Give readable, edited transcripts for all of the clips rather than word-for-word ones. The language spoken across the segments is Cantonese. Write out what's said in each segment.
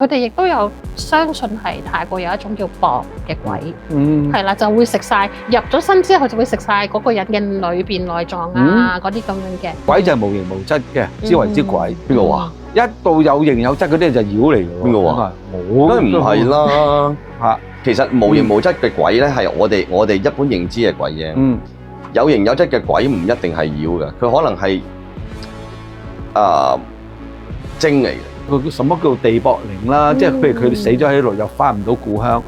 佢哋亦都有相信係泰國有一種叫薄嘅鬼，係啦，就會食晒入咗身之後就會食晒嗰個人嘅裏邊內臟啊嗰啲咁樣嘅。鬼就係無形無質嘅，之為之鬼。邊個話？一到有形有質嗰啲就妖嚟㗎喎。邊個話？我梗係唔係啦嚇。其實無形無質嘅鬼咧係我哋一般認知嘅鬼啫。有形有質嘅鬼唔一定係妖嘅，佢可能係精嚟嘅。佢叫什麼叫地縛靈啦？即係譬如佢哋死咗喺度又翻唔到故鄉。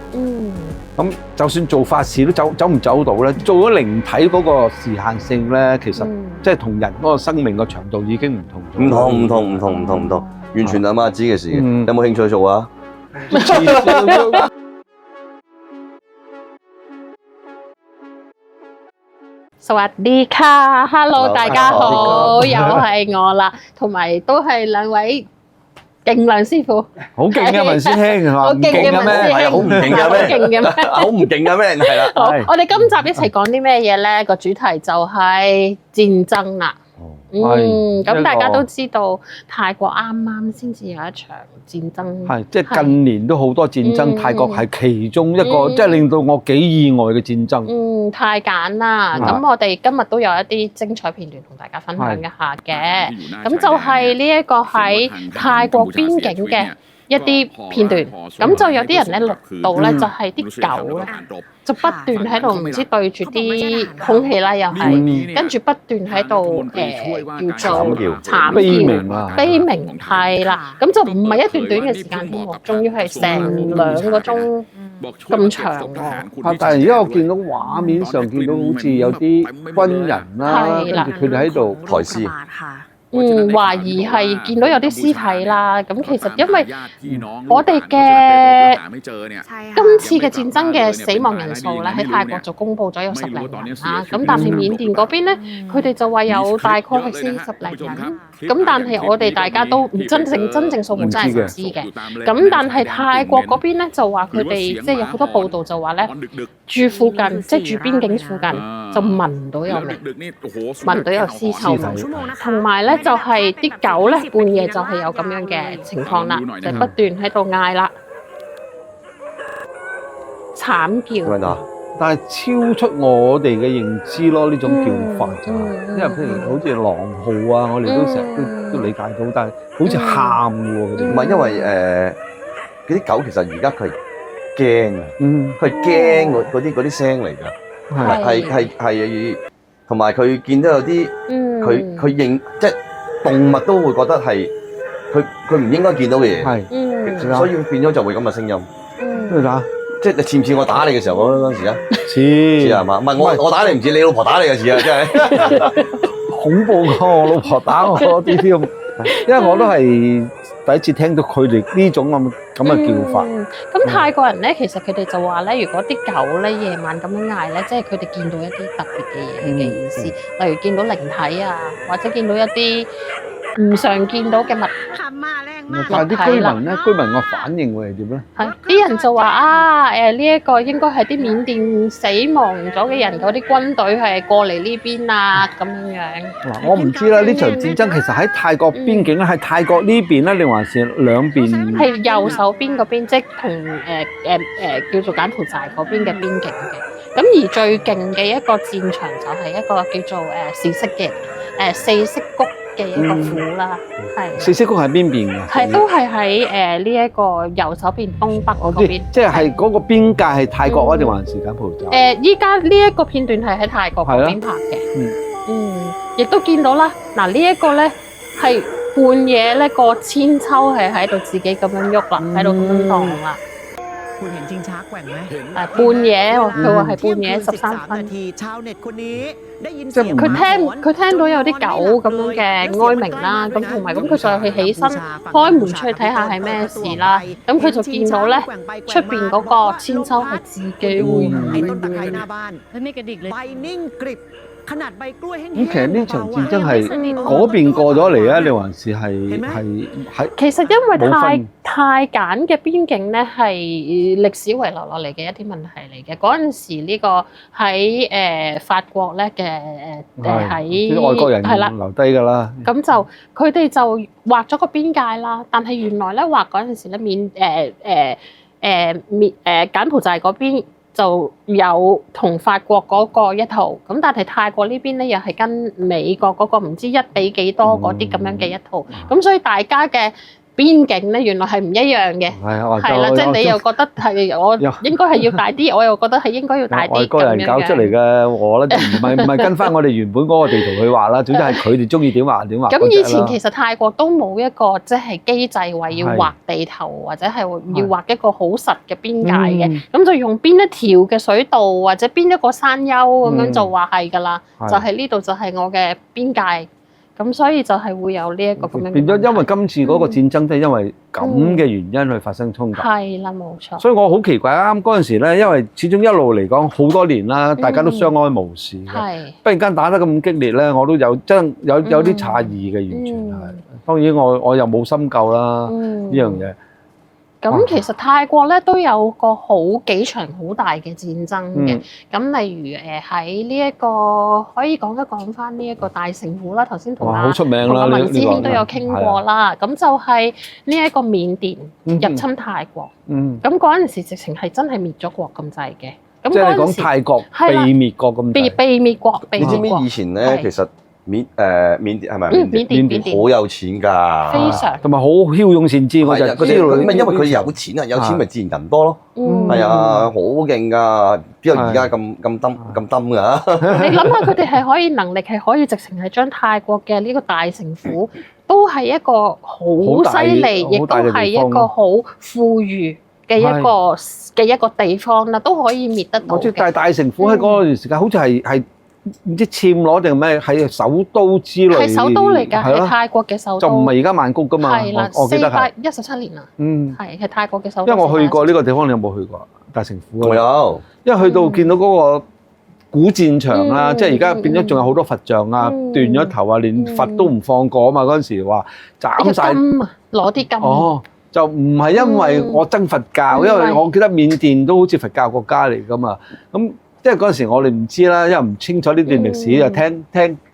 咁就算做法事都走唔走到咧？做咗靈體嗰個時限性咧，其實即係同人嗰個生命個長度已經唔同咗。唔同，完全阿媽知嘅事。有冇興趣做啊？สวัสดีค่ะ，Hello， 大家好，又係我啦，同埋都係兩位勁良師傅。好勁嘅文師兄係嘛？好勁嘅文師兄，係好唔勁嘅咩？好勁嘅咩？好唔勁嘅咩？係啦。好，我哋今集一齊講啲咩嘢咧？個主題就係戰爭啦。咁大家都知道泰國啱啱先至有一場戰爭，係即係近年都好多戰爭，泰國係其中一個，即係令到我幾意外嘅戰爭。太簡啦！咁我哋今日都有一啲精彩片段同大家分享一下嘅。咁就係呢一個喺泰國邊境嘅一啲片段。咁就有啲人咧錄到咧，就係啲狗咧，就不斷喺度唔知對住啲空氣啦，又係跟住不斷喺度叫做慘悲鳴啊！悲鳴係啦，咁就唔係一段短嘅時間添喎，仲要係成2個鐘咁長喎。但係而家我見到畫面上見到好似有啲軍人啦，跟住佢哋喺度抬屍。懷疑係見到有啲屍體啦。咁其實因為我哋嘅今次嘅戰爭嘅死亡人數咧，喺泰國就公佈咗有10零人啦。咁但係緬甸嗰邊咧，佢哋就話有大概係40零人。咁但係我哋大家都唔真正數目真係唔知嘅。咁但係泰國嗰邊咧就話佢哋即係有好多報道就話咧，住附近即係住邊境附近就聞到有味，聞到有屍臭味，同埋咧。就係啲狗咧，半夜就係有咁樣嘅情況啦，就不斷喺度嗌啦，慘叫。但係超出我哋嘅認知咯，呢種叫法就係，因為譬如好似狼號啊，我哋都成日都理解到，但係好似喊嘅喎，佢哋唔係因為嗰啲狗其實而家佢係驚啊，佢係驚嗰啲聲嚟㗎，係同埋佢見到有啲佢認即係。動物都會覺得係佢唔應該見到嘅嘢，所以變咗就會咁嘅聲音。即係似唔似我打你嘅時候嗰陣時啊？似係嘛？唔係我打你唔似你老婆打你嘅事啊！真係恐怖過我老婆打我啲添，因為我都係第一次聽到佢哋呢種咁嘅叫法。咁泰國人咧，其實佢哋就話咧，如果啲狗咧夜晚咁樣嗌咧，即係佢哋見到一啲特別嘅嘢嘅意思，例如見到靈體啊，或者見到一啲唔常見到嘅物。但係啲居民咧，居民個反應會係點咧？係啲人就話呢一個應該係啲緬甸死亡咗嘅人嗰啲軍隊係過嚟呢邊啊咁樣。嗱，我唔知啦，呢場戰爭其實喺泰國邊境咧，係泰國呢邊咧，定還是兩邊？係右手邊嗰邊，即係同叫做柬埔寨嗰邊嘅邊境嘅。咁而最勁嘅一個戰場就係一個叫做四色嘅四色谷嘅一個府啦，係。四色谷喺邊邊嘅？係都係喺呢一個右手邊東北嗰邊。即係嗰個邊界係泰國啊，定還是柬埔寨？依家呢一個片段係喺泰國嗰邊拍嘅。亦都見到啦。嗱，呢一個咧係半夜咧個千秋係喺度自己咁樣喐啦，喺度咁樣動啦。半夜喎，佢話係半夜13分。即係佢聽到有啲狗咁樣嘅哀鳴啦，咁同埋咁佢就係起身開門出去睇下係咩事啦。咁佢就見到咧出邊嗰個千秋係自己會咁其實呢場戰爭係嗰邊過咗嚟啊，你還是係其實因為太簡嘅邊境咧係歷史遺留落嚟嘅一啲問題嚟嘅。嗰陣時呢個喺法國咧嘅喺外國人係啦留低㗎啦。咁就佢哋就畫咗個邊界啦，但係原來咧畫嗰陣時咧柬埔寨嗰邊就有同法國嗰個一套，咁但係泰國呢邊咧又係跟美國嗰個唔知1比幾多嗰啲咁樣嘅一套，咁所以大家嘅邊境咧原來係唔一樣嘅，係啦，即係你又覺得係我應該係要大啲，我又覺得係應該要大啲咁樣嘅。外國人搞出嚟嘅，我覺得唔係跟翻我哋原本嗰個地圖去畫啦，總之係佢哋中意點畫點畫。咁以前其實泰國都冇一個即係機制話要畫地頭或者係要畫一個好實嘅邊界嘅，咁就用邊一條嘅水道或者邊一個山丘咁樣就話係㗎啦，就係呢度就係我嘅邊界。咁所以就係會有呢一個咁樣變咗，因為今次嗰個戰爭都係因為咁嘅原因去發生衝突。係啦，冇錯。所以我好奇怪啱嗰陣時咧，因為始終一路嚟講好多年啦，大家都相安無事嘅。係。忽然間打得咁激烈咧，我都有真有啲詫異嘅，完全係。當然我又冇深究啦呢樣嘢。咁其實泰國咧都有個幾場好大嘅戰爭嘅，咁例如喺呢一個可以講翻呢一個大城府啦，頭先同阿文師兄都有傾過啦，咁就係呢一個緬甸入侵泰國，咁嗰陣時直情係真係滅咗國咁滯嘅，咁即係講泰國被滅國咁滯，被滅國。你知唔知以前咧其實？緬甸係咪？緬甸好有錢㗎，非常同埋好驍勇善戰。我就嗰啲因為佢有錢啊，有錢咪自然人多咯。係啊，好勁㗎，邊有而家咁冧㗎？你諗下，佢哋係可以能力係可以直情係將泰國嘅呢個大城府都係一個好犀利，亦都係一個好富裕嘅一個地方啦，都可以滅得到嘅。但係大城府喺嗰段時間好似係。唔知暹羅定咩係首都之類，係首都嚟㗎，係泰國嘅首都，就唔係而家曼谷㗎嘛。係啦，我記得係417年啊。係泰國嘅首都。因為我去過呢個地方，你有冇去過大城府？我有，因為去到見到嗰個古戰場啦，即係而家變咗仲有好多佛像啊，斷咗頭啊，連佛都唔放過啊嘛。嗰陣時話斬晒金啊，攞啲金。哦，就唔係因為我憎佛教，因為我記得緬甸都好似佛教國家嚟㗎嘛，咁。即係嗰陣時我哋唔知啦，因為唔清楚呢段歷史，就聽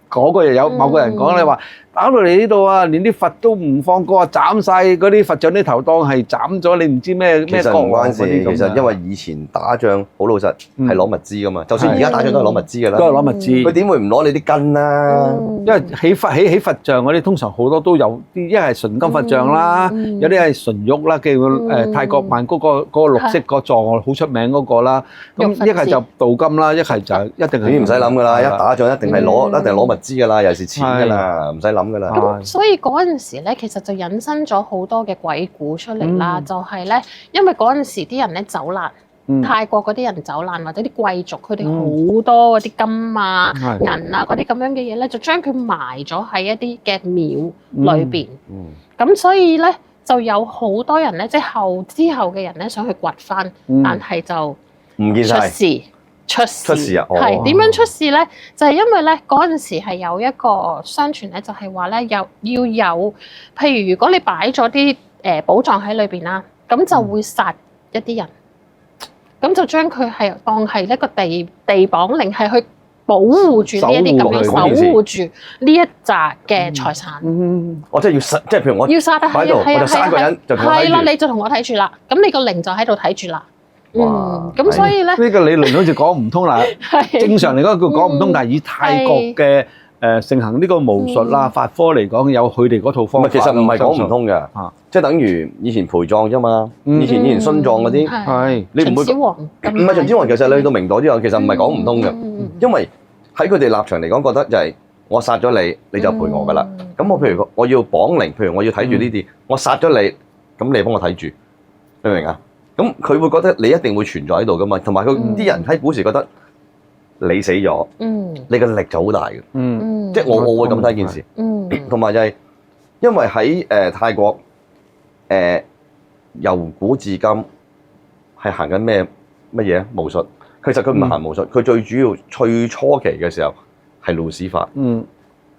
嗰個又有某個人講你話打到嚟呢度啊，連啲佛都唔放過啊，斬晒嗰啲佛像啲頭當係斬咗，你唔知咩國。其實唔關事，其實因為以前打仗好老實係攞物資噶嘛，就算而家打仗都係攞物資㗎啦。都係攞物資。佢點會唔攞你啲根啊？因為起佛像嗰啲通常好多都有啲，一係純金佛像啦，有啲係純玉啦，叫泰國曼谷嗰個綠色個座好出名嗰個啦。咁一係就鍍金啦，一係就一定係。唔使諗㗎啦，一打仗一定係攞物資㗎啦，尤其是錢㗎啦，唔使諗。咁所以嗰陣時咧，其實就引申咗好多嘅鬼故出嚟啦。就係咧，因為嗰陣時啲人咧走難，泰國嗰啲人走難或者啲貴族，佢哋好多嗰啲金啊、銀啊嗰啲咁樣嘅嘢咧，就將佢埋咗喺一啲嘅廟裏邊。咁所以咧，就有好多人咧，即係之後嘅人咧，想去掘翻，但係就唔見晒。出事啊！係點樣出事咧？就係因為咧嗰陣時係有一個相傳咧，就係話咧要有，譬如如果你擺咗啲寶藏喺裏邊啦，咁就會殺一啲人，咁就將佢係當係一個地綁令，係去保護住呢一啲咁樣，守護住呢一紮嘅財產。我即係要殺，即係譬如我要殺得喺度，我就殺一個人就係啦，你就同我睇住啦。咁你個靈就喺度睇住啦。咁所以咧，呢個理論好似講唔通啦。正常嚟講，佢講唔通，但係以泰國嘅盛行呢個巫術啦、法科嚟講，有佢哋嗰套方法。其實唔係講唔通嘅，即係等於以前陪葬啫嘛。以前殉葬嗰啲，係你唔會唔係秦始皇。其實你去到明代之後，其實唔係講唔通嘅，因為喺佢哋立場嚟講，覺得就係我殺咗你，你就陪我噶啦。咁我譬如我要綁靈，譬如我要睇住呢啲，我殺咗你，咁你幫我睇住，明唔明啊？咁佢會覺得你一定會存在喺度噶嘛，同埋佢啲人喺古時覺得你死咗，你嘅力就好大嘅，即係我會咁睇件事，同埋就係因為喺泰國由古至今係行緊咩嘢巫術，其實佢唔係行巫術，佢最主要最初期嘅時候係路史法。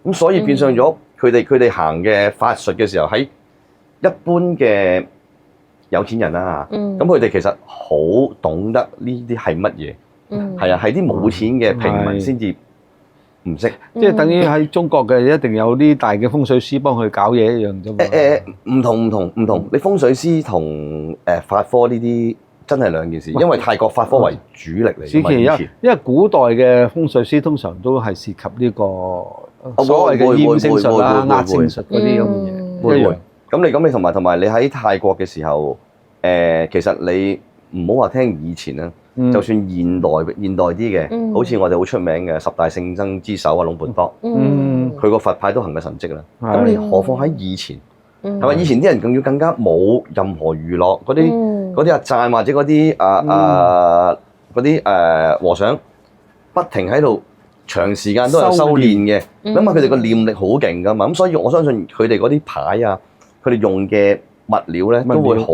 咁所以變相咗佢哋行嘅法術嘅時候，喺一般嘅有錢人啦嚇，咁佢哋其實好懂得呢啲係乜嘢。係啊，係啲冇錢嘅平民先至唔識。即係等於喺中國嘅一定有啲大嘅風水師幫佢搞嘢一樣啫嘛。唔同，你風水師同法科呢啲真係兩件事，因為泰國法科為主力嚟㗎嘛。以前因為古代嘅風水師通常都係涉及呢個所謂嘅厭勝術啦、壓勝術嗰啲咁嘅嘢。會。咁你同埋你喺泰國嘅時候，其實你唔好話聽以前啦。就算現代啲嘅，好似我哋好出名嘅十大聖僧之首啊，龍盤多，佢個佛牌都行嘅神蹟啦。咁你何況喺以前，係咪？以前啲人更加冇任何娛樂，嗰啲阿贊或者嗰啲和尚，不停喺度長時間都有修練嘅。咁佢哋個念力好勁噶嘛，咁所以我相信佢哋嗰啲牌啊，佢哋用嘅物料咧都會好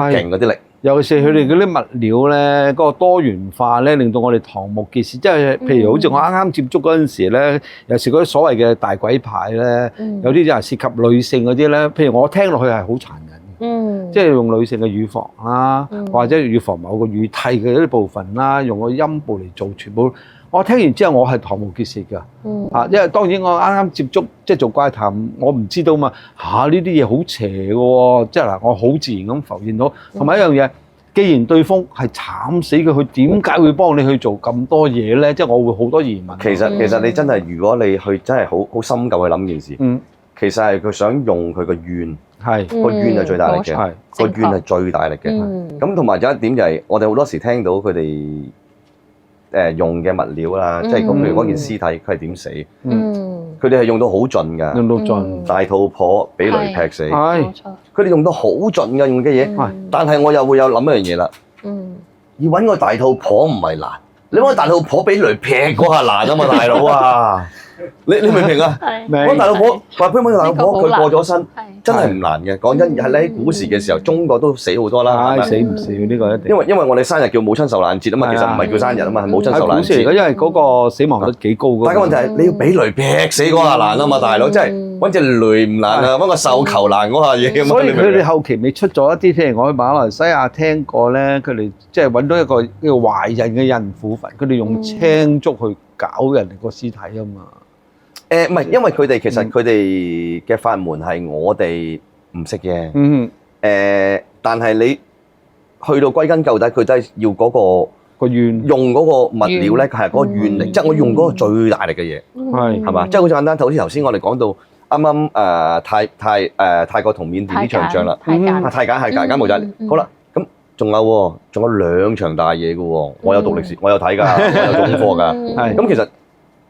勁嗰啲力。尤其是佢哋嗰啲物料咧，嗰個多元化咧，令到我哋瞠目結舌。即係譬如好似我啱啱接觸嗰陣時咧，有時嗰啲所謂嘅大鬼牌咧，有啲就係涉及女性嗰啲咧。譬如我聽落去係好殘忍嘅，即係用女性嘅乳房啦，或者乳房某個乳體嘅一啲部分啦，用個陰部嚟做，全部我聽完之後我係瞠目結舌㗎。因為當然我啱啱接觸即係做怪談，我唔知道嘛呢啲嘢好邪嘅喎，即係嗱我好自然咁浮現到。同埋一樣嘢，既然對方係慘死嘅，佢點解會幫你去做咁多嘢咧？即係我會好多疑問。其實你真係，如果你去真係好深究去諗件事，其實係佢想用佢個怨，個怨係最大力嘅，個怨係最大力嘅。咁同埋有一點就係，我哋好多時聽到佢哋用嘅物料啦，即係譬如嗰件屍體佢係點死，佢哋係用到好盡㗎，用到盡。大肚婆俾雷劈死，冇錯。佢哋用到好盡㗎，用嘅嘢。但係我又會有諗一樣嘢啦，要揾個大肚婆唔係難，你揾個大肚婆俾雷劈嗰下難啊嘛，大佬啊！你明唔明啊？揾大肚婆，話俾揾大肚婆，佢過咗身，真係唔難嘅。講真，係喺古時嘅時候，中國都死好多啦，死唔少呢個一定。因為我哋生日叫母親受難節啊嘛，其實唔係叫生日啊嘛，係母親受難節。因為嗰個死亡率幾高㗎。但係個問題係你要俾雷劈死嗰下難啊嘛，大佬，即係揾隻雷唔難啊，揾個獸球難嗰下嘢。所以佢哋後期未出咗一啲，譬如我去馬來西亞聽過咧，佢哋即係揾到一個懷孕嘅孕婦墳，佢哋用青竹去搞人哋個屍體啊嘛。唔係，因為佢哋其實佢哋嘅法門係我哋唔識嘅。但係你去到歸根究底，佢真係要嗰個怨，用嗰個物料咧，係嗰個怨力，即係我用嗰個最大力嘅嘢，係嘛？即係好簡單，好似頭先我哋講到啱啱泰國同緬甸啲場仗啦，太簡冇錯。好啦，咁仲有兩場大嘢嘅喎，我有讀歷史，我有睇㗎，我有做功課㗎。咁其實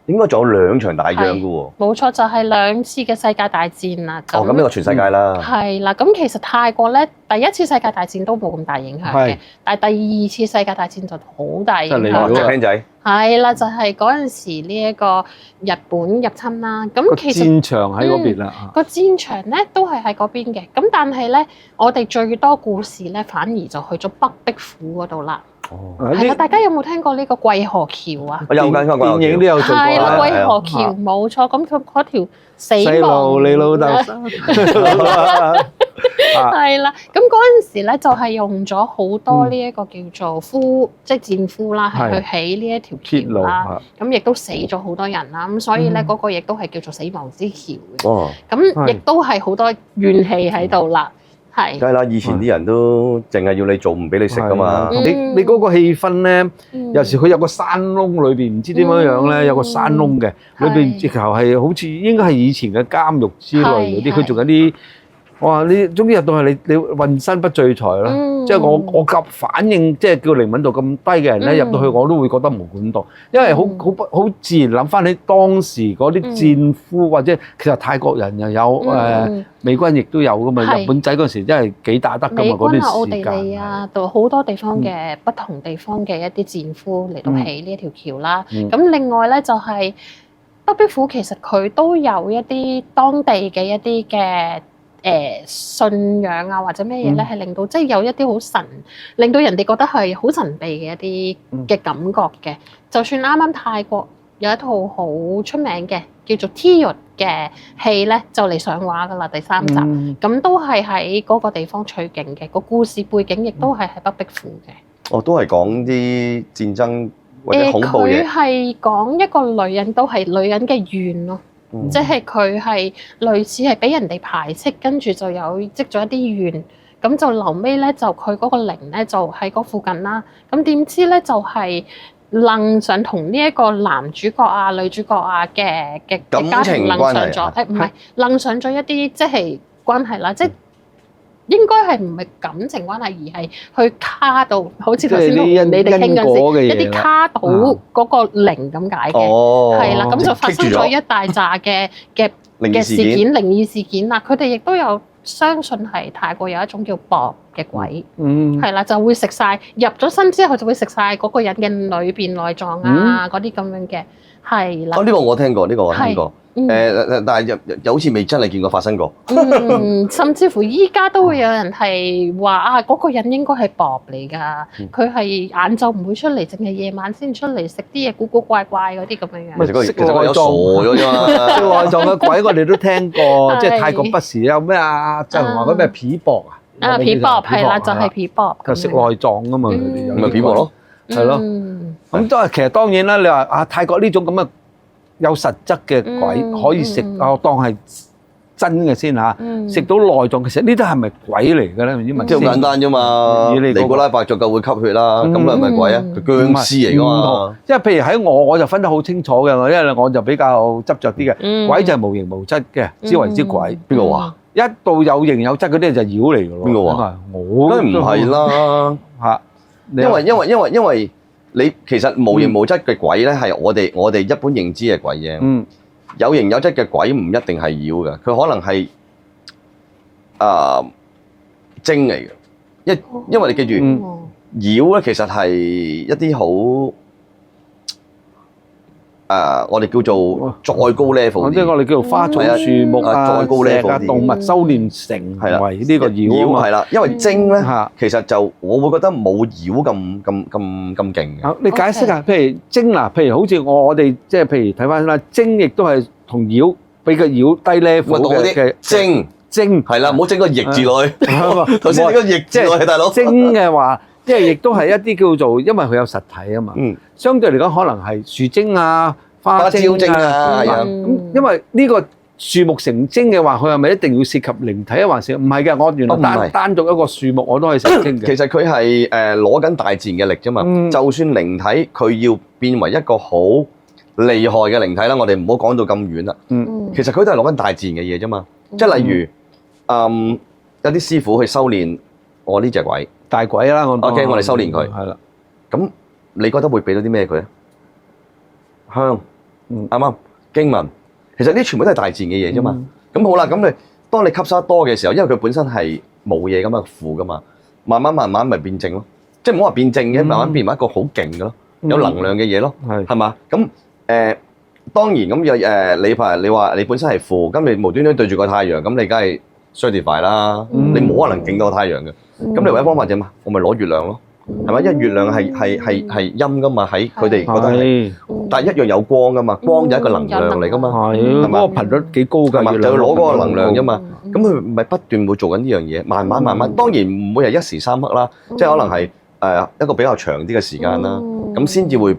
應該仲有兩場大仗㗎喎。冇錯，就係兩次嘅世界大戰啦。咁呢個全世界啦。係啦，咁其實泰國咧，第一次世界大戰都冇咁大影響嘅，但係第二次世界大戰就好大影響。隻僆仔。係啦，就係嗰陣時呢一個日本入侵啦。咁其實戰場喺嗰邊啦。個戰場咧都係喺嗰邊嘅，咁但係咧，我哋最多故事咧反而就去咗北壁府嗰度啦。係啦，大家有冇聽過呢個桂河橋啊？有㗎，電影都有做過。係啦，桂河橋冇錯，咁佢嗰條死亡你老豆。係啦，咁嗰陣時咧就係用咗好多呢一個叫做即係戰俘啦，係去起呢一條橋啦。咁亦都死咗好多人啦，咁所以咧嗰個亦都係叫做死亡之橋嘅。咁亦都係好多怨氣喺度啦。係。梗係啦，以前啲人都淨係要你做，唔俾你食㗎嘛。你嗰個氣氛咧，有時佢有個山窿裏邊，唔知點樣咧，有個山窿嘅裏邊，直頭係好似應該係以前嘅監獄之類嗰啲，佢仲有啲。哇！你總之入到係你渾身不聚財啦，即係我及反應，即係叫靈敏度咁低嘅人咧，入到去我都會覺得毛管戙，因為好自然諗翻起當時嗰啲戰俘或者其實泰國人又有美軍亦都有噶嘛，日本仔嗰時真係幾打得噶嘛嗰段時間。美軍啊、奧地利啊，到好多地方嘅不同地方嘅一啲戰俘嚟到起呢一條橋啦。咁另外咧就係北壁府，其實佢都有一啲當地嘅一啲嘅。信仰啊，或者咩嘢咧，係令到即係有一啲好神，令到人哋覺得係好神秘嘅一啲嘅感覺嘅。就算啱啱泰國有一套好出名嘅叫做《T 獄》嘅戲咧，就嚟上畫噶啦，第3集。咁都係喺嗰個地方取景嘅，個故事背景亦都係喺北壁府嘅。哦，都係講啲戰爭或者恐怖嘢。佢係講一個女人，都係女人嘅怨咯。即係佢係類似係俾人哋排斥，跟住就有積咗一啲怨，咁就後尾咧就佢嗰個靈咧就喺嗰附近啦。咁點知咧就係楞上同呢一個男主角啊、女主角啊嘅家庭楞上咗，唔係楞上咗一啲即係關係啦，即係應該係唔係感情關係，而係去卡到好似頭先同你哋傾緊先，一啲卡到嗰個靈咁解嘅，係啦，咁就發生咗一大扎嘅事件、靈異事件啦。佢哋亦都有相信係泰國有一種叫薄嘅鬼，係啦，就會食晒入咗身之後就會食晒嗰個人嘅裏邊內臟啊嗰啲咁樣嘅，係啦。呢個我聽過，呢個我聽過。但係又好似未真係見過發生過。甚至乎依家都會有人係話啊，嗰個人應該係薄嚟㗎，佢係晏晝唔會出嚟，淨係夜晚先出嚟食啲嘢古古怪怪嗰啲咁樣樣。其實佢有傻咗啫嘛。內臟嘅鬼我哋都聽過，即係泰國不時有咩啊，就話嗰咩皮薄啊。皮薄係啦，就係皮薄。就食內臟㗎嘛，佢哋有咪皮薄咯，係咯。咁都係其實當然啦，你話啊泰國呢種咁嘅有實質嘅鬼可以食，我當係真嘅先嚇。食到內臟，其實呢啲係咪鬼嚟嘅咧？唔知問。即係好簡單啫嘛。尼古拉伯爵夠會吸血啦，咁係咪鬼啊？佢僵屍嚟㗎嘛。即係譬如喺我就分得好清楚嘅，因為我就比較執着啲嘅。鬼就係無形無質嘅，之為之鬼。邊個話？一到有形有質嗰啲就妖嚟㗎咯。邊個話？我梗係唔係啦嚇。因為你其實無形無質嘅鬼咧，係我哋一般認知嘅鬼啫。有形有質嘅鬼唔一定係妖嘅，佢可能係精嚟嘅。因為你記住，妖咧其實係一啲好我哋叫做再高 level，即係我哋叫做花草樹木啊、再高 level 動物修煉成為呢個妖係啦。因為精咧，其實就我會覺得冇妖咁勁嘅。你解釋下，譬如精嗱，譬如好似我哋即係譬如睇翻啦，精亦都係同妖比個妖低 level 嘅精係啦，唔好整個翼字落去。頭先整個翼字落去，大佬。精嘅話，即係亦都係一啲叫做，因為佢有實體啊嘛。相對嚟講，可能係樹精啊、花精啊，係啊。咁因為呢個樹木成精嘅話，佢係咪一定要涉及靈體啊？還是唔係嘅？我原來單獨一個樹木我都可以成精嘅。其實佢係攞緊大自然嘅力啫嘛。就算靈體，佢要變為一個好厲害嘅靈體啦，我哋唔好講到咁遠啦。其實佢都係攞緊大自然嘅嘢啫嘛。即係例如，有啲師傅去修煉我呢隻鬼。大鬼啦，我哋修煉佢。係啦。咁你覺得會俾到啲咩佢咧？香，啱啱經文，其實呢全部都係大自然嘅嘢啫嘛。咁好啦，咁你當你吸收得多嘅時候，因為佢本身係冇嘢咁嘅負噶嘛，慢慢咪變正咯。即係唔好話變正嘅，慢慢變為一個好勁嘅咯，有能量嘅嘢咯，係嘛？咁當然咁你話你本身係負，咁你無端端對住個太陽，咁你梗係 certify 啦。你冇可能勁過太陽嘅。咁你唯一方法點啊？我咪攞月亮咯，係咪？因為月亮係陰噶嘛，喺佢哋覺得係，但係一樣有光噶嘛，光就係一個能量嚟噶嘛，係嘛？個頻率幾高㗎，就要攞嗰個能量啫嘛。咁佢咪不斷會做緊呢樣嘢，慢慢，當然唔會係一時三刻啦，即係可能係一個比較長啲嘅時間啦，咁先至會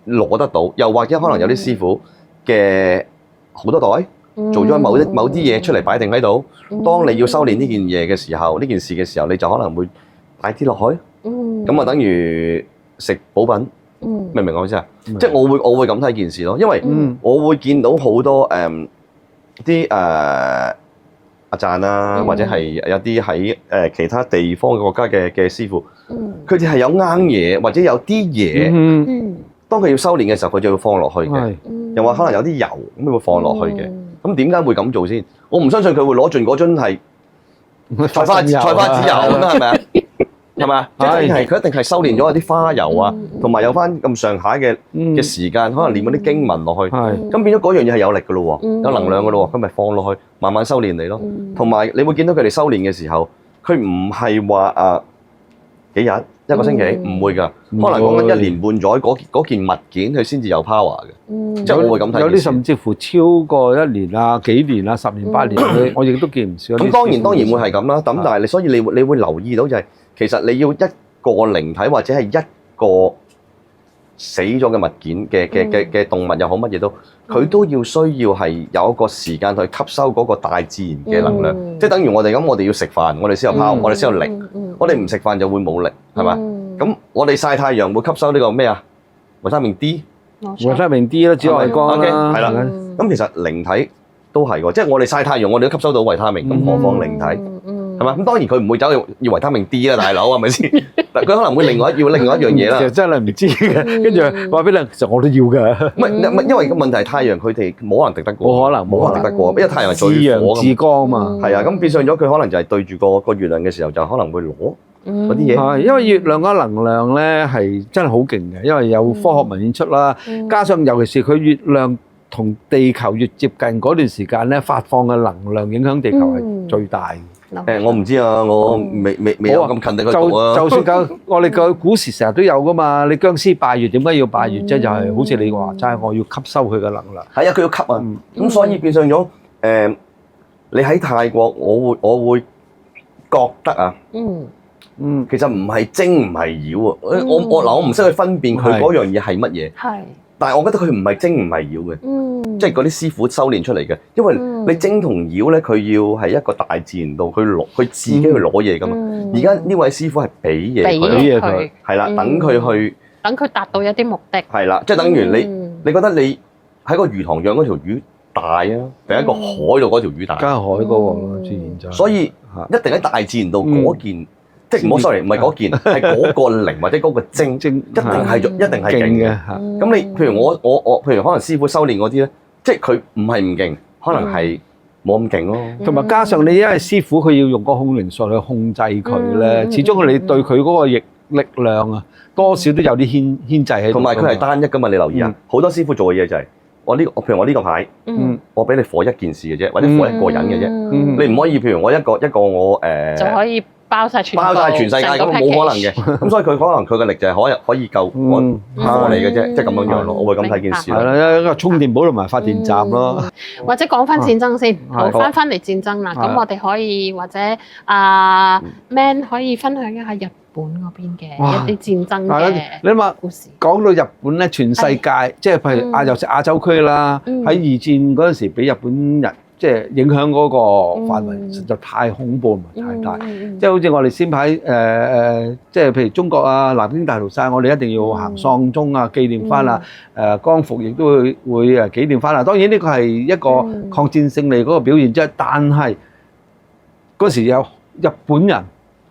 攞得到。又或者可能有啲師傅嘅好多袋。做咗某啲嘢出嚟擺定喺度，當你要修煉呢件嘢嘅時候，呢件事嘅時候，你就可能會擺啲落去，咁啊等於食補品，明唔明我意思啊？即係我會咁睇件事咯，因為我會見到好多啲阿贊啊，或者係有啲喺其他地方嘅國家嘅師傅，佢哋係有啱嘢，或者有啲嘢，當佢要修煉嘅時候，佢就要放落去嘅，又話可能有啲油咁會放落去嘅。咁點解會咁做先？我唔相信佢會攞盡嗰樽係菜花籽油咁啦，係咪啊？係咪啊？即係佢一定係修煉咗有啲花油啊，同埋有翻咁上下嘅時間，可能念嗰啲經文落去。咁變咗嗰樣嘢係有力嘅咯喎，有能量嘅咯喎，咁咪放落去，慢慢修煉你咯。同埋你會見到佢哋修煉嘅時候，佢唔係話幾日一個星期，唔會㗎，可能講緊1年半載嗰件物件佢先至有 power 嘅，即係我會咁睇。有啲甚至乎超過1年啊、幾年啊、10年8年，我亦都見唔少。咁當然會係咁啦，咁但係所以你會留意到就係其實你要一個靈體或者係一個死咗嘅物件嘅動物又好乜嘢都，佢都要需要係有一個時間去吸收嗰個大自然嘅能量，即係等於我哋咁，我哋要食飯，我哋先有 power，我哋先有力，我哋唔食飯就會冇力，係嘛？咁我哋曬太陽會吸收呢個咩啊？維他命 D， 維他命 D 啦，紫外光啦，係啦。咁其實靈體都係喎，即係我哋曬太陽，我哋都吸收到維他命，咁何況靈體？係嘛？咁當然佢唔會走去要維他命 D 啦，大佬係咪先？佢可能會要另外一樣嘢啦。就真係唔知嘅，跟住話俾你，其實我都要㗎。唔係，因為個問題係太陽佢哋冇可能敵得過。冇可能，冇可能敵得過，因為太陽係最火至光嘛。係啊，咁變相咗佢可能就係對住個月亮嘅時候，就可能會攞嗰啲嘢。係，因為月亮嗰能量咧係真係好勁嘅，因為有科學文獻出啦，加上尤其是佢月亮同地球越接近嗰段時間咧，發放嘅能量影響地球係最大嘅。我唔知啊，我未有咁近地去讀啊。就算夠，我哋個古時成日都有噶嘛。你僵屍拜月點解要拜月啫？就係好似你話齋，我要吸收佢嘅能量。係啊，佢要吸啊。咁所以變相咗你喺泰國，我會覺得啊，其實唔係精唔係妖啊。我唔識去分辨佢嗰樣嘢係乜嘢。係。但係我覺得佢唔係精唔係妖嘅，即係嗰啲師傅修練出嚟嘅。因為你精同妖咧，佢要係一個大自然度，佢自己去攞嘢噶嘛。而家呢位師傅係俾嘢佢，係啦，等佢達到一啲目的。係啦，即係等於你覺得你喺個魚塘養嗰條魚大啊，定喺個海度嗰條魚大？梗係海嗰個自然就。所以一定喺大自然度嗰件。即係唔好 sorry，唔係嗰件，係嗰個靈或者嗰個精，一定係勁嘅嚇。咁你譬如我譬如可能師傅修練嗰啲咧，即係佢唔係唔勁，可能係冇咁勁咯。同埋加上你因為師傅佢要用個控靈術去控制佢咧，始終你對佢嗰個力量啊，多少都有啲牽制喺度。同埋佢係單一噶嘛，你留意啊，好多師傅做嘅嘢就係譬如我呢個牌，我俾你火一件事嘅啫，或者火一個人嘅啫。你唔可以譬如我一個我就可以。包晒全世界咁冇可能嘅，咁所以佢可能佢嘅力就係可以救我嚟嘅啫，即係咁樣樣咯。我會咁睇件事。係啦，一個充電寶同埋發電站咯。或者講翻戰爭先，好翻嚟戰爭啦。咁我哋可以或者阿 Man 可以分享一下日本嗰邊嘅一啲戰爭嘅故事。講到日本咧，全世界即係譬如亞洲區啦，喺二戰嗰陣時俾日本人。即係影響嗰個範圍實在太恐怖同埋太大，即係好似我哋先排即係譬如中國啊、南京大屠殺，我哋一定要行喪鐘啊、紀念翻啊，光復亦都會紀念翻啊。當然呢個係一個抗戰勝利嗰個表現啫，但係嗰時有日本人，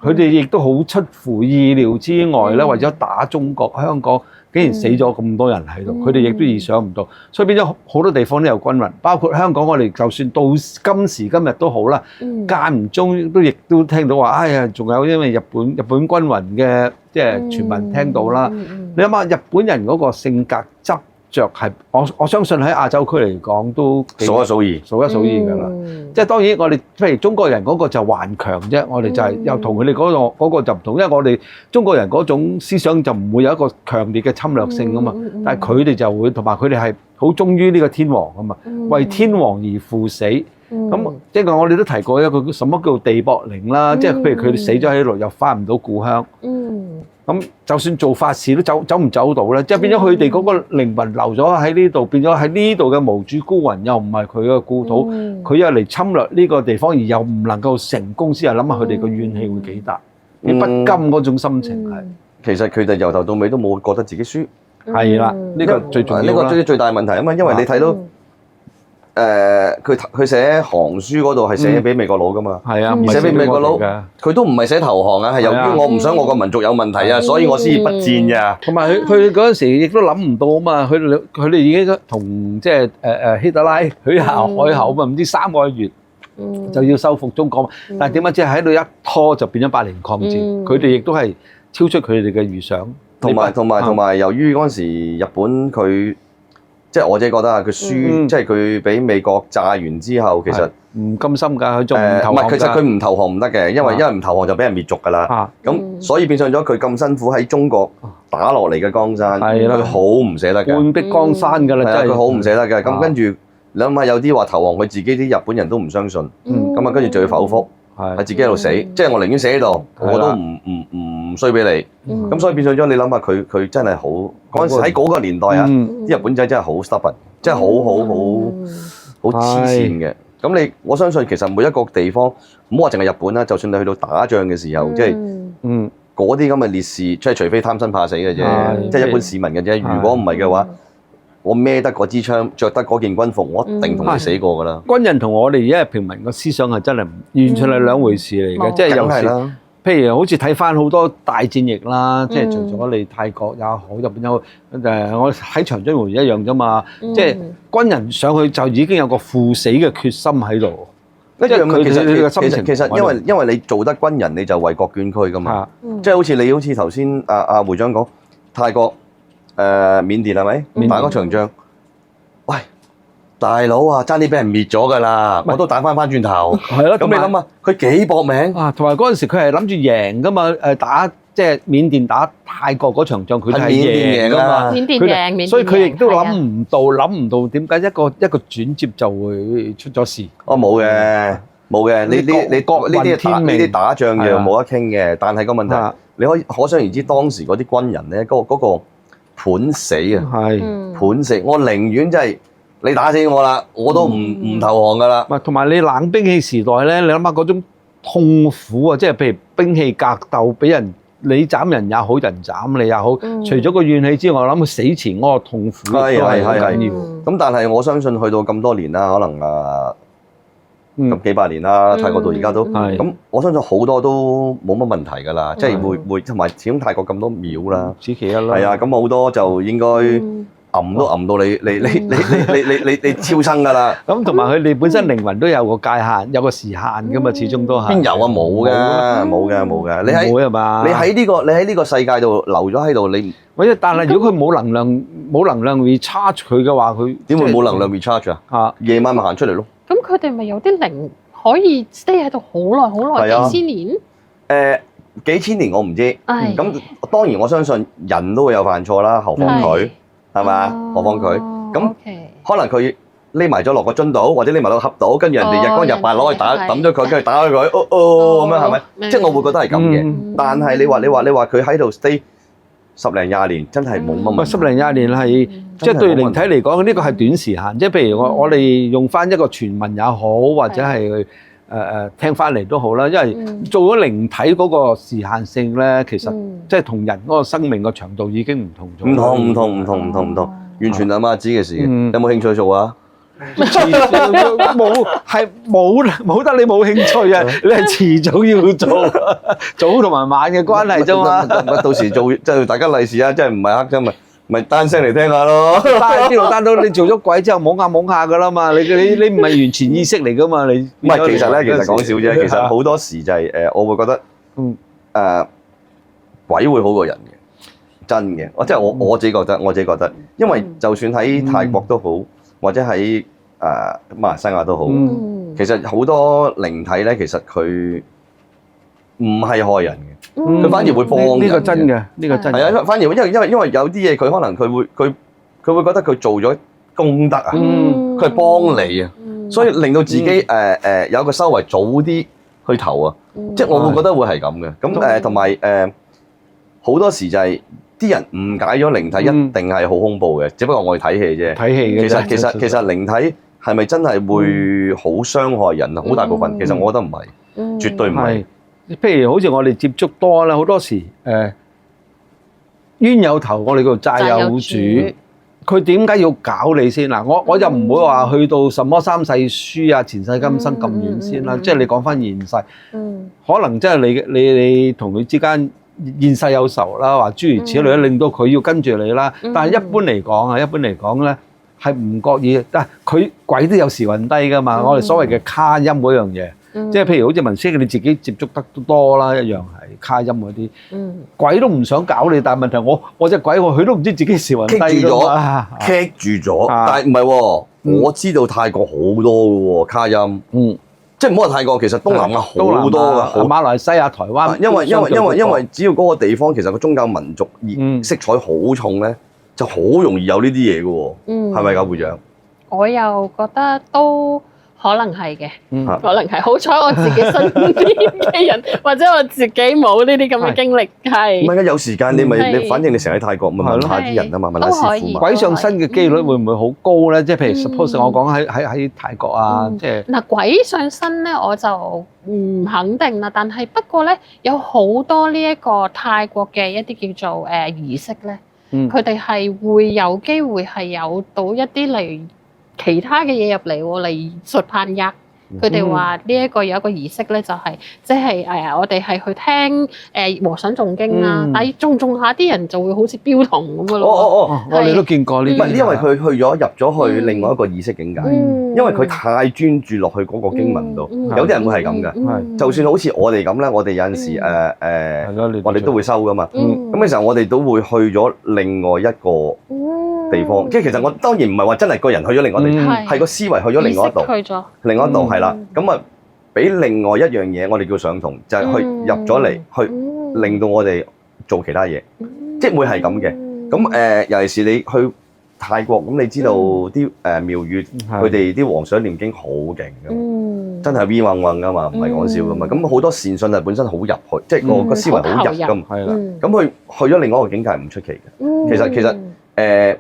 佢哋亦都好出乎意料之外咧，為咗打中國香港。竟然死咗咁多人喺度，佢哋亦都意想唔到，所以變咗好多地方都有軍運，包括香港，我哋就算到今時今日都好啦，間唔中亦都聽到話，哎呀，仲有因為日本軍運嘅即係傳聞聽到啦。你諗下，日本人嗰個性格執着係，我相信喺亞洲區嚟講都數一數二㗎啦。即係當然我哋譬如中國人嗰個就頑強啫，我哋就係又同佢哋嗰個就唔同，因為我哋中國人嗰種思想就唔會有一個強烈嘅侵略性啊嘛。但係佢哋就會，同埋佢哋係好忠於呢個天皇啊嘛，為天皇而赴死。咁即係我哋都提過一個什麼叫地縛靈啦，即係譬如佢哋死咗喺度又翻唔到故鄉。咁就算做法事都走唔走到咧，即係變咗佢哋嗰個靈魂留咗喺呢度，變咗喺呢度嘅無主孤魂，又唔係佢嘅故土，佢又嚟侵略呢個地方，而又唔能夠成功，先係諗下佢哋個怨氣會幾大，你不甘嗰種心情係。其實佢哋由頭到尾都冇覺得自己輸。係啦，呢個最重要啦。呢個最大問題啊嘛，因為你睇到。佢寫行書嗰度係寫俾美國佬噶嘛，係啊，寫俾美國佬，佢都唔係寫投降啊，係由於我唔想我個民族有問題啊，所以我先至不戰㗎。同埋佢嗰陣時亦都諗唔到啊嘛，佢哋已經同即係希特拉許下海口嘛，唔知3個月就要收復中國，但係點解即係喺度一拖就變咗8年抗戰？佢哋亦都係超出佢哋嘅預想。同埋，由於嗰陣時日本佢。即係我自己覺得啊，佢輸即係佢俾美國炸完之後，其實唔甘心㗎，佢仲唔投唔降㗎。係，其實佢唔投降唔得嘅，因為唔投降就俾人滅族㗎啦。咁所以變相咗佢咁辛苦喺中國打落嚟嘅江山，佢好唔捨得嘅。半壁江山㗎啦，真係佢好唔捨得嘅。咁跟住你諗下，有啲話投降，佢自己啲日本人都唔相信，咁啊跟住就要否覆，係自己喺度死，即係我寧願死喺度，我都唔衰俾你。咁所以變相咗，你諗下佢真係好嗰陣時喺嗰個年代啊，啲日本仔真係好 stubborn，真係好黐線嘅。咁我相信其實每一個地方，唔好話淨係日本啦，就算你去到打仗嘅時候，即係嗰啲咁嘅烈士，即係除非貪生怕死嘅啫，即係一般市民嘅啫。如果唔係嘅話，我孭得嗰支槍，着得嗰件軍服，我一定同你死過㗎啦。軍人同我哋而家平民個思想係真係完全係兩回事嚟嘅，即係有時。譬如好似睇翻好多大戰役啦，即係除咗你泰國也好，日本也好，我喺長津湖一樣啫嘛。即係軍人上去就已經有個赴死嘅決心喺度。一樣嘅，其實因為你做得軍人，你就為國捐軀噶嘛。即係好似頭先阿會長講泰國緬甸係咪打嗰場仗？喂！大佬啊，爭啲俾人滅咗㗎啦！我都打翻轉頭。係咯，咁你諗下，佢幾搏命啊！同埋嗰陣時佢係諗住贏㗎嘛，打即係緬甸打泰國嗰場仗，佢係贏㗎嘛。緬甸贏，所以佢亦都諗唔到點解一個轉接就會出咗事。哦，冇嘅，你呢啲打仗嘅冇得傾嘅，但係個問題，你可想而知當時嗰啲軍人咧，嗰個盤死啊，盤死，我寧願真係。你打死我啦，我都唔投降噶啦。同埋你冷兵器時代咧，你諗下嗰種痛苦啊，即係譬如兵器格鬥，俾人你斬人也好，人斬你也好，除咗個怨氣之外，我諗佢死前嗰個痛苦都係好緊要。咁但係我相信去到咁多年啦，可能咁幾百年啦，泰國到而家都咁，我相信好多都冇乜問題噶啦，即係會同埋始終泰國咁多廟啦，此其一啦。係啊，咁好多就應該。揞都揞到你超生㗎啦！咁同埋佢哋本身靈魂都有個界限，有個時限㗎嘛，始終都係。邊有啊？冇㗎！你喺呢個世界度留咗喺度，你但係如果佢冇能量 recharge 佢嘅話，佢點會冇能量 recharge 啊？夜晚咪行出嚟咯。咁佢哋咪有啲靈可以 stay 喺度好耐幾千年？幾千年我唔知。咁當然我相信人都會有犯錯啦，何況佢。係嘛？何況佢咁可能佢匿埋咗落個樽度，或者匿埋落個盒度，跟住人哋日光日白攞去抌咗佢，跟住打開佢，咁樣係咪？即係我會覺得係咁嘅。但係你話佢喺度 stay 10零20年，真係冇乜問題。10零20年係即係對靈體嚟講，呢個係短時限。即係譬如我哋用翻一個傳聞也好，或者係聽翻嚟都好啦。因為做咗靈體嗰個時限性咧，其實即係同人嗰個生命個長度已經唔同咗。唔同，完全阿媽知嘅事。有冇興趣做啊？冇得你冇興趣啊！你係遲早要做，早同埋晚嘅關係啫嘛。到時做即係大家利是啊！即係唔係黑啫咪單聲嚟聽下咯。啲路單到你做咗鬼之後摸下㗎啦嘛！你唔係完全意識嚟㗎嘛？你唔係其實講笑啫。其實好多時就係我會覺得鬼會好過人嘅，真嘅。即係我自己覺得，因為就算喺泰國都好，或者喺馬來西亞都好，其實好多靈體咧，其實佢唔係害人嘅，佢反而會幫人嘅。呢個真嘅，係啊，反而因為有啲嘢佢可能佢會覺得佢做咗功德啊，佢係幫你啊，所以令到自己有一個修為早啲去投啊，即係我會覺得會係咁嘅。咁同埋好多時就係啲人誤解咗靈體一定係好恐怖嘅，只不過我哋睇戲啫。睇戲嘅。其實靈體係咪真係會好傷害人啊？好大部分其實我覺得唔係，絕對唔係。譬如好似我哋接觸多啦，好多時冤有頭，我哋叫債有主。佢點解要搞你先嗱？我就唔會話去到什麼三世書啊、前世今生咁遠先啦。即係你講翻現世，可能即係你同佢之間現世有仇啦，話諸如此類，令到佢要跟住你啦。但係一般嚟講咧，係唔覺意，但係佢鬼都有時運低噶嘛。我哋所謂嘅卡音嗰樣嘢。即係譬如好似文師你自己接觸得多啦，一樣係卡音嗰啲，鬼都唔想搞你，但係問題我隻鬼佢都唔知自己時運低㗎嘛，棘住咗，但係唔係喎，我知道泰國好多嘅喎卡音，即係唔好話泰國，其實東南亞好多㗎，馬來西亞、台灣。因為只要嗰個地方其實個宗教民族色彩好重咧，就好容易有呢啲嘢嘅喎，係咪㗎會長？我又覺得都可能係嘅，可能係。好彩我自己身邊嘅人，或者我自己冇呢啲咁嘅經歷，係。唔係啊，有時間你反正你成日喺泰國，咪問下啲人啊嘛，問下師傅嘛。鬼上身嘅機率會唔會好高咧？即係譬如 suppose 我講喺泰國啊，即係嗱鬼上身咧，我就唔肯定啦。但係不過咧，有好多呢一個泰國嘅一啲叫做儀式咧，佢哋係會有機會係有到一啲例如其他嘅嘢入嚟喎，例如術攀厄。佢哋話呢一個有一個儀式咧，就係即係我哋係去聽和尚誦經啦，但係誦下啲人就會好似標童咁嘅咯。我哋都見過呢啲。唔係因為佢入咗去另外一個意識境界，因為佢太專注落去嗰個經文度，有啲人會係咁嘅。就算好似我哋咁咧，我哋有陣時我哋都會收噶嘛。咁嘅時候，我哋都會去咗另外一個地方，即係其實我當然唔係話真係個人去咗另外一個地方，係個思維去咗另外一度，另外一度係啦。咁啊，俾另外一樣嘢我哋叫上同，就係去入咗嚟，去令到我哋做其他嘢，即係會係咁嘅。咁尤其是你去泰國，咁你知道啲廟宇，佢哋啲和尚念經好勁㗎，真係 V 嗡嗡㗎嘛，唔係講笑㗎嘛。咁好多善信係本身好入去，即係個思維好入㗎嘛。係啦，咁佢去咗另外一個境界唔出奇嘅。其實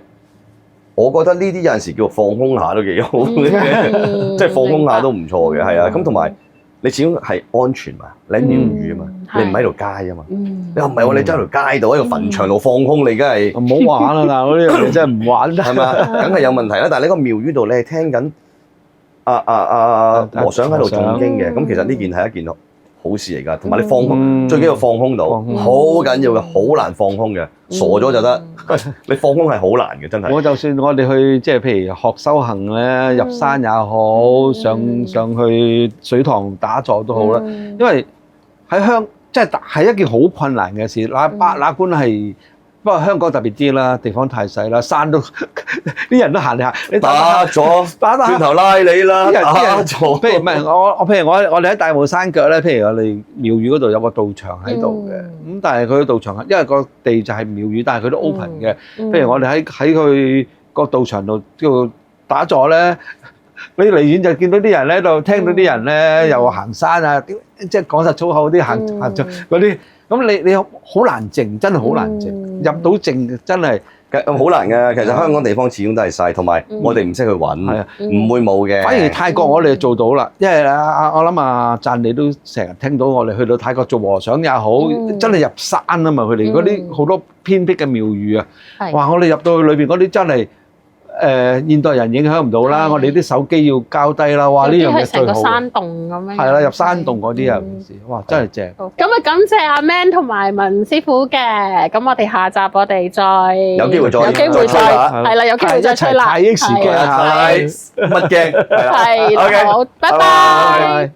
我覺得呢啲有陣時叫放空下都幾好嘅，即係放空下都唔錯嘅，係啊。咁同埋你始終係安全嘛，你喺廟宇啊嘛，你唔喺條街啊嘛。你話唔係喎，你走喺條街度喺個墳場度放空，你梗係唔好玩啦！嗱，嗰啲嘢真係唔玩得，係嘛？梗係有問題啦。但係你個廟宇度你係聽緊和尚喺度誦經嘅，咁其實呢件係一件好事嚟㗎，同埋你放空，最緊要放空到，好緊要嘅，好難放空嘅，傻咗就得。你放空係好難嘅，真係。就算我哋去即係譬如學修行咧，入山也好，上去水塘打坐都好啦。因為喺即係一件好困難嘅事。哪管係，不過香港特別啲啦，地方太細啦，山都啲人都行嚟行，你打咗轉頭拉你啦，打咗。譬如唔係我哋喺大帽山腳咧，譬如我哋廟宇嗰度有個道場喺度嘅，咁但係佢道場因為個地就係廟宇，但係佢都 open 嘅。譬如我哋喺佢個道場度叫打坐咧，你離遠就見到啲人咧度，聽到啲人咧又行山啊，即係講實粗口啲行嗰啲。咁你好難靜，真係好難靜。入到靜真係好難嘅。其實香港地方始終都係細，同埋我哋唔識去揾，唔會冇嘅。反而泰國我哋做到啦，因為我諗讚你都成日聽到我哋去到泰國做和尚也好，真係入山啊嘛！佢哋嗰啲好多偏僻嘅廟宇啊，哇！我哋入到去裏邊嗰啲真係現代人影響唔到啦，我哋啲手機要交低啦，哇！呢樣嘢最好。成個山洞咁樣。係啦，入山洞嗰啲啊，哇！真係正。咁啊，感謝阿 Man 同埋文師傅嘅。咁我哋下集我哋再有機會再係啦，有機會再吹啦。太益時驚，係乜驚？係，好，拜拜。